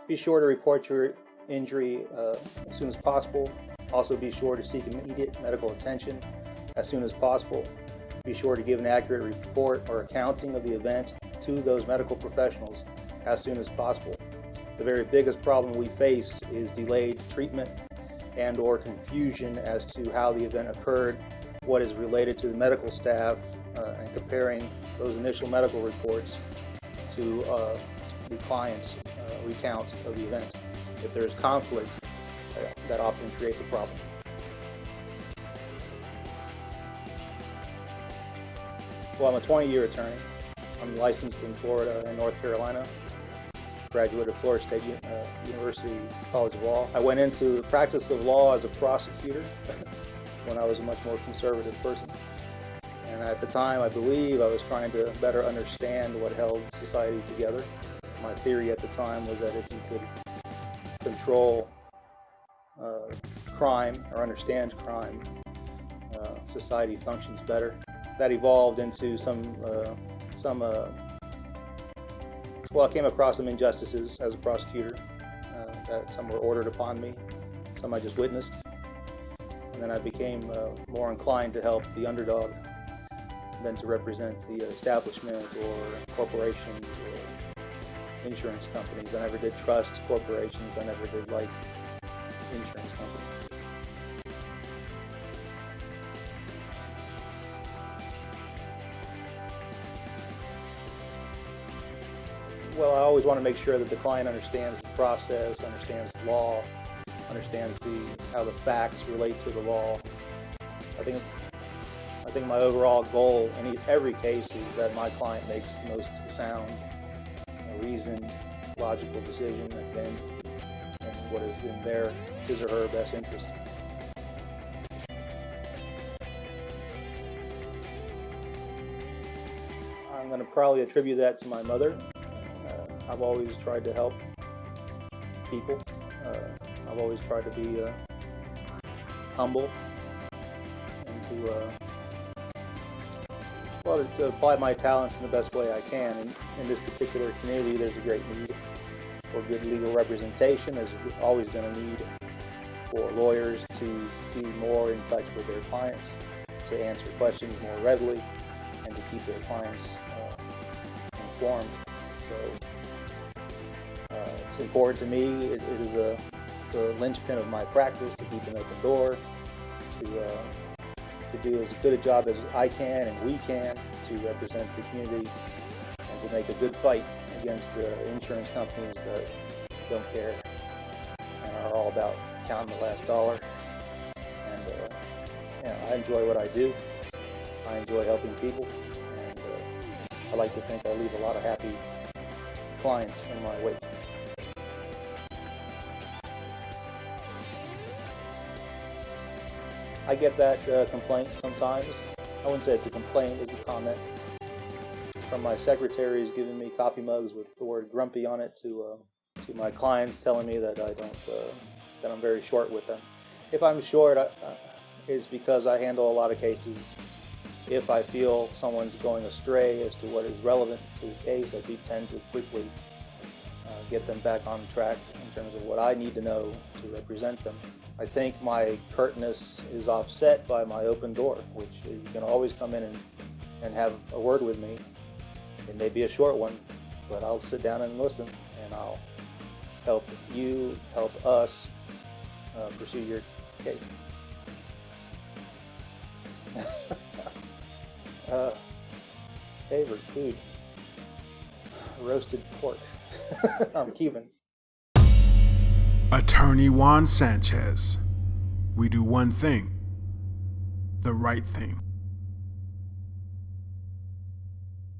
Be sure to report your injury as soon as possible. Also be sure to seek immediate medical attention as soon as possible. Be sure to give an accurate report or accounting of the event to those medical professionals as soon as possible. The very biggest problem we face is delayed treatment and or confusion as to how the event occurred, what is related to the medical staff, and comparing those initial medical reports to the client's recount of the event. If there is conflict, that often creates a problem. Well, I'm a 20-year attorney. I'm licensed in Florida and North Carolina. Graduate of Florida State University College of Law. I went into the practice of law as a prosecutor when I was a much more conservative person. And at the time, I believe I was trying to better understand what held society together. My theory at the time was that if you could control crime or understand crime, society functions better. That evolved into well, I came across some injustices as a prosecutor. That some were ordered upon me, some I just witnessed. And then I became more inclined to help the underdog than to represent the establishment or corporations or insurance companies. I never did trust corporations. I never did like insurance companies. Well, I always want to make sure that the client understands the process, understands the law, understands how the facts relate to the law. I think my overall goal in every case is that my client makes the most sound, reasoned, logical decision at the end, and what is in his or her best interest. I'm going to probably attribute that to my mother. I've always tried to help people. I've always tried to be humble and to apply my talents in the best way I can. And in this particular community, there's a great need for good legal representation. There's always been a need for lawyers to be more in touch with their clients, to answer questions more readily, and to keep their clients informed. So it's important to me. It's a linchpin of my practice to keep an open door, to do as good a job as I can and we can to represent the community and to make a good fight against insurance companies that don't care and are all about counting the last dollar. And I enjoy what I do. I enjoy helping people, and I like to think I leave a lot of happy clients in my wake. I get that complaint sometimes. I wouldn't say it's a complaint, it's a comment from my secretaries giving me coffee mugs with the word grumpy on it to my clients, telling me that that I'm very short with them. If I'm short, it's because I handle a lot of cases. If I feel someone's going astray as to what is relevant to the case, I do tend to quickly get them back on track in terms of what I need to know to represent them. I think my curtness is offset by my open door, which you can always come in and have a word with me. It may be a short one, but I'll sit down and listen, and I'll help you, help us pursue your case. Favorite food? Roasted pork. I'm Cuban. Attorney Juan Sanchez. We do one thing, the right thing.